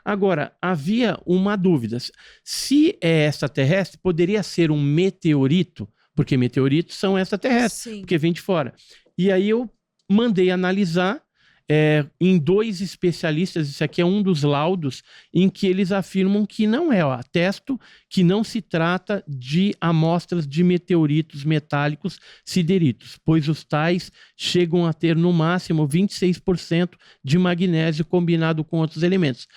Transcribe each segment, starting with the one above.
Agora, havia uma dúvida. Se é extraterrestre, poderia ser um meteorito, porque meteoritos são extraterrestres, Sim. porque vem de fora. E aí eu mandei analisar em 2 especialistas, isso aqui é um dos laudos, em que eles afirmam que não é, atesto que não se trata de amostras de meteoritos metálicos sideritos, pois os tais chegam a ter no máximo 26% de magnésio combinado com outros elementos.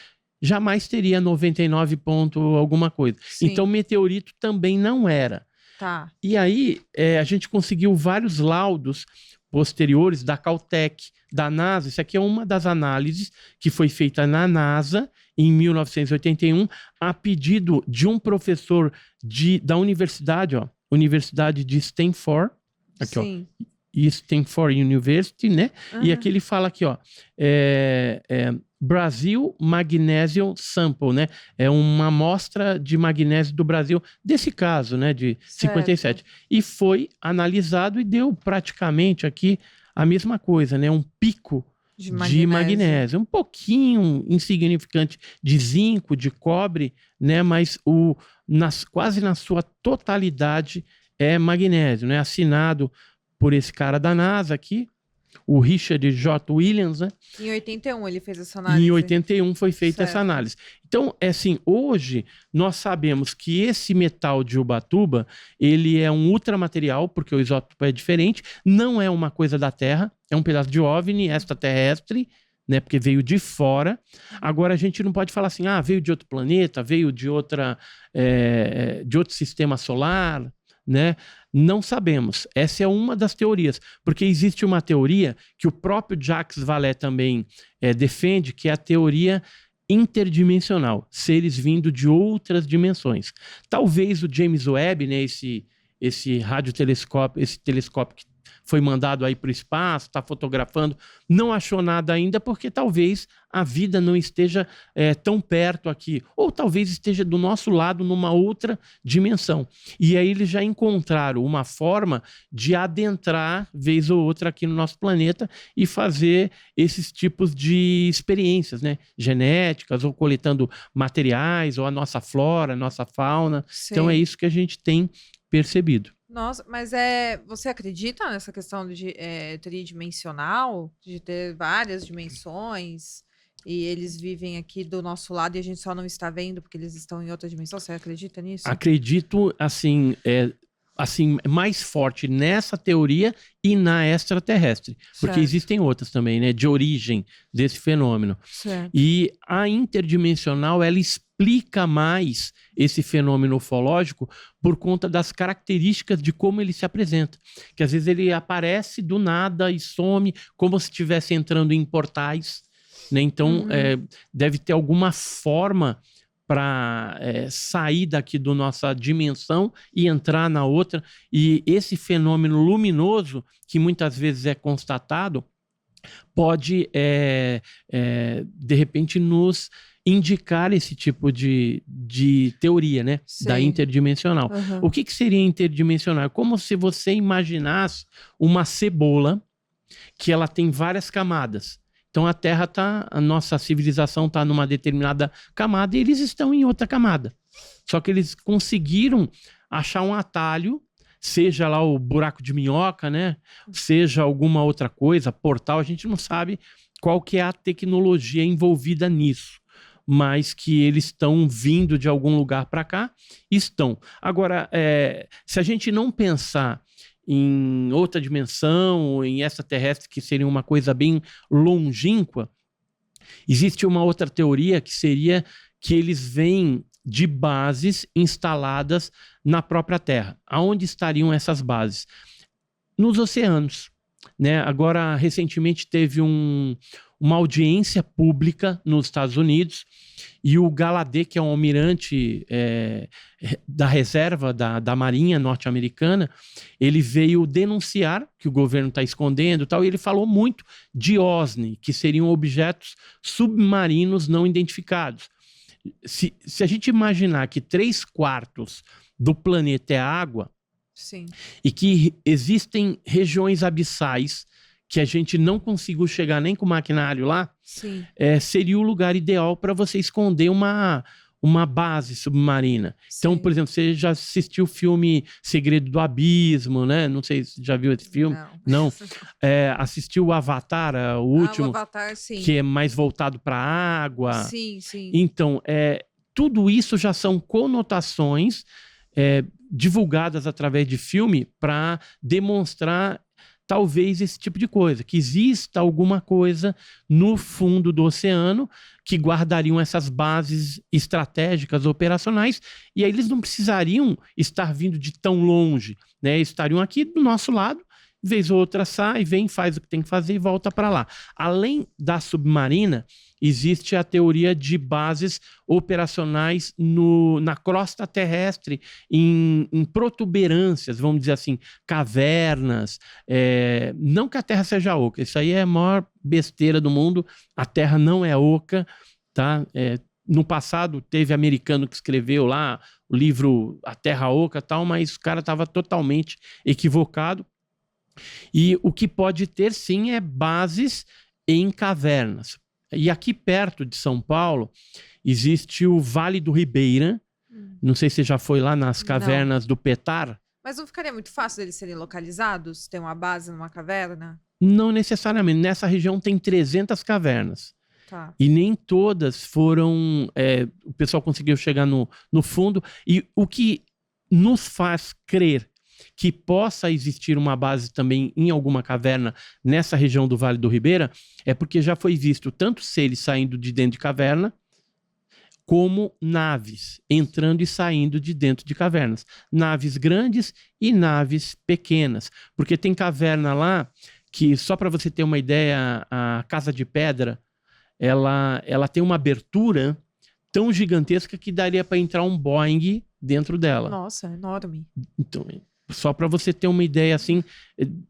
Jamais teria 99 ponto alguma coisa. Sim. Então meteorito também não era. Tá. E aí a gente conseguiu vários laudos posteriores da Caltech, da NASA. Isso aqui é uma das análises que foi feita na NASA em 1981, a pedido de um professor da universidade, Universidade de Stanford, aqui, Sim. Stanford University, né? Uhum. E aqui ele fala aqui, Brasil Magnesium Sample, né? É uma amostra de magnésio do Brasil, desse caso, né? De 57. E foi analisado e deu praticamente aqui a mesma coisa, né? Um pico de magnésio. Um pouquinho insignificante de zinco, de cobre, né? Mas quase na sua totalidade é magnésio, né? Assinado por esse cara da NASA aqui, o Richard J. Williams, né? Em 81 ele fez essa análise. Em 81 foi feita essa análise. Então, assim, hoje nós sabemos que esse metal de Ubatuba, ele é um ultramaterial, porque o isótopo é diferente, não é uma coisa da Terra, é um pedaço de OVNI extraterrestre, né, porque veio de fora. Agora a gente não pode falar assim, veio de outro planeta, veio de outro sistema solar, né? Não sabemos. Essa é uma das teorias, porque existe uma teoria que o próprio Jacques Vallée também defende, que é a teoria interdimensional, seres vindo de outras dimensões. Talvez o James Webb, né, esse radiotelescópio, esse telescópio que foi mandado aí para o espaço, está fotografando, não achou nada ainda, porque talvez a vida não esteja tão perto aqui, ou talvez esteja do nosso lado numa outra dimensão. E aí eles já encontraram uma forma de adentrar, vez ou outra, aqui no nosso planeta e fazer esses tipos de experiências, né? Genéticas, ou coletando materiais, ou a nossa flora, a nossa fauna. Sim. Então é isso que a gente tem percebido. Nossa, mas você acredita nessa questão de tridimensional, de ter várias dimensões e eles vivem aqui do nosso lado e a gente só não está vendo porque eles estão em outra dimensão? Você acredita nisso? Acredito, assim, mais forte nessa teoria e na extraterrestre, porque existem outras também, né, de origem desse fenômeno. Certo. E a interdimensional, ela explica mais esse fenômeno ufológico por conta das características de como ele se apresenta, que às vezes ele aparece do nada e some, como se estivesse entrando em portais, né? Então deve ter alguma forma para sair daqui da nossa dimensão e entrar na outra. E esse fenômeno luminoso, que muitas vezes é constatado, pode, de repente, nos indicar esse tipo de teoria, né? Sim. Da interdimensional. O que seria interdimensional? É como se você imaginasse uma cebola que ela tem várias camadas. Então a Terra a nossa civilização está numa determinada camada e eles estão em outra camada. Só que eles conseguiram achar um atalho, seja lá o buraco de minhoca, né? Seja alguma outra coisa, portal, a gente não sabe qual que é a tecnologia envolvida nisso, mas que eles estão vindo de algum lugar para cá, estão. Agora, se a gente não pensar em outra dimensão, em extraterrestre, que seria uma coisa bem longínqua, existe uma outra teoria que seria que eles vêm de bases instaladas na própria Terra. Aonde estariam essas bases? Nos oceanos, né? Agora, recentemente teve uma audiência pública nos Estados Unidos e o Galladay, que é um almirante da reserva da Marinha norte-americana, ele veio denunciar que o governo está escondendo e tal, e ele falou muito de OSNI, que seriam objetos submarinos não identificados. Se a gente imaginar que 3/4 do planeta é água, sim, e que existem regiões abissais que a gente não conseguiu chegar nem com o maquinário lá, Sim. Seria o lugar ideal para você esconder uma base submarina. Então, por exemplo, você já assistiu o filme Segredo do Abismo, né? Não sei se já viu esse filme. Não. Assistiu o Avatar, o último, o Avatar, sim. Que é mais voltado para a água. Sim, sim. Então, tudo isso já são conotações divulgadas através de filme para demonstrar talvez esse tipo de coisa, que exista alguma coisa no fundo do oceano que guardariam essas bases estratégicas operacionais, e aí eles não precisariam estar vindo de tão longe, né? Estariam aqui do nosso lado, vez ou outra sai, vem, faz o que tem que fazer e volta para lá. Além da submarina, existe a teoria de bases operacionais na crosta terrestre, em protuberâncias, vamos dizer assim, cavernas. Não que a Terra seja oca, isso aí é a maior besteira do mundo, a Terra não é oca, tá? No passado teve americano que escreveu lá o livro A Terra Oca e tal, mas o cara estava totalmente equivocado. E o que pode ter, sim, é bases em cavernas. E aqui perto de São Paulo, existe o Vale do Ribeira. Não sei se você já foi lá nas cavernas do Petar. Mas não ficaria muito fácil eles serem localizados? Ter uma base numa caverna? Não necessariamente. Nessa região tem 300 cavernas. Tá. E nem todas foram... o pessoal conseguiu chegar no fundo. E o que nos faz crer que possa existir uma base também em alguma caverna nessa região do Vale do Ribeira, é porque já foi visto tanto seres saindo de dentro de caverna, como naves entrando e saindo de dentro de cavernas. Naves grandes e naves pequenas. Porque tem caverna lá que, só para você ter uma ideia, a Casa de Pedra, ela tem uma abertura tão gigantesca que daria para entrar um Boeing dentro dela. Nossa, é enorme. Então, só para você ter uma ideia assim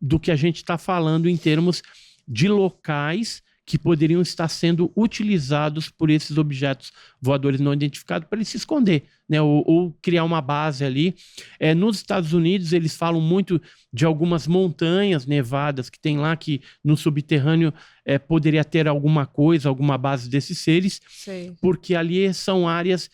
do que a gente está falando em termos de locais que poderiam estar sendo utilizados por esses objetos voadores não identificados para ele se esconder, né? Ou criar uma base ali. Nos Estados Unidos, eles falam muito de algumas montanhas nevadas que tem lá, que no subterrâneo poderia ter alguma coisa, alguma base desses seres. Sei. Porque ali são áreas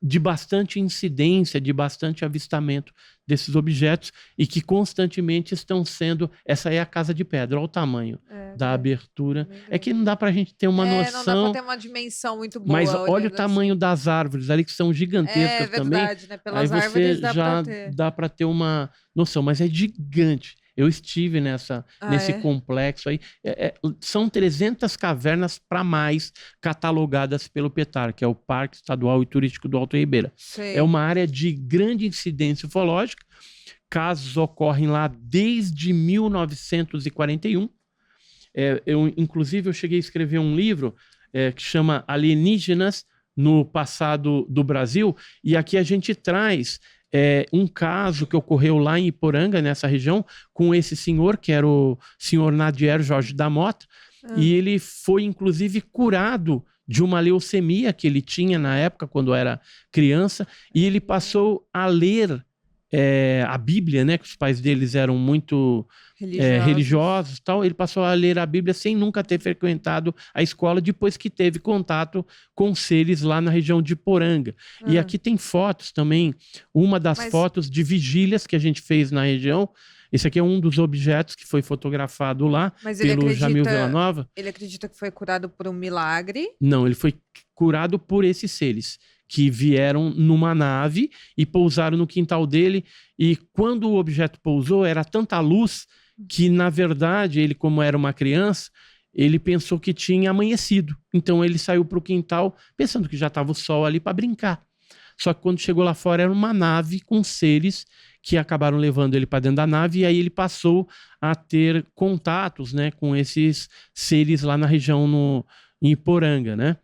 de bastante incidência, de bastante avistamento desses objetos e que constantemente estão sendo... Essa é a Casa de Pedra, olha o tamanho da abertura. É que não dá pra gente ter uma noção... Não dá pra ter uma dimensão muito boa. Mas olha o tamanho das árvores ali, que são gigantescas também. É verdade, né? Pelas aí árvores você dá pra ter uma noção, mas é gigante. Eu estive nesse complexo aí. São 300 cavernas para mais catalogadas pelo PETAR, que é o Parque Estadual e Turístico do Alto Ribeira. Sei. É uma área de grande incidência ufológica. Casos ocorrem lá desde 1941. Inclusive, eu cheguei a escrever um livro que chama Alienígenas no Passado do Brasil, e aqui a gente traz... um caso que ocorreu lá em Iporanga, nessa região, com esse senhor, que era o senhor Nadier Jorge da Mota, e ele foi, inclusive, curado de uma leucemia que ele tinha na época, quando era criança, e ele passou a ler a Bíblia, né, que os pais deles eram muito religiosos, tal. Ele passou a ler a Bíblia sem nunca ter frequentado a escola, depois que teve contato com seres lá na região de Iporanga. E aqui tem fotos também, uma das fotos de vigílias que a gente fez na região. Esse aqui é um dos objetos que foi fotografado lá pelo Jamil Villanova. Ele acredita que foi curado por um milagre? Não, ele foi curado por esses seres que vieram numa nave e pousaram no quintal dele. E quando o objeto pousou, era tanta luz que, na verdade, ele, como era uma criança, ele pensou que tinha amanhecido. Então ele saiu para o quintal pensando que já estava o sol ali para brincar. Só que quando chegou lá fora, era uma nave com seres que acabaram levando ele para dentro da nave, e aí ele passou a ter contatos, né, com esses seres lá na região em Iporanga, né?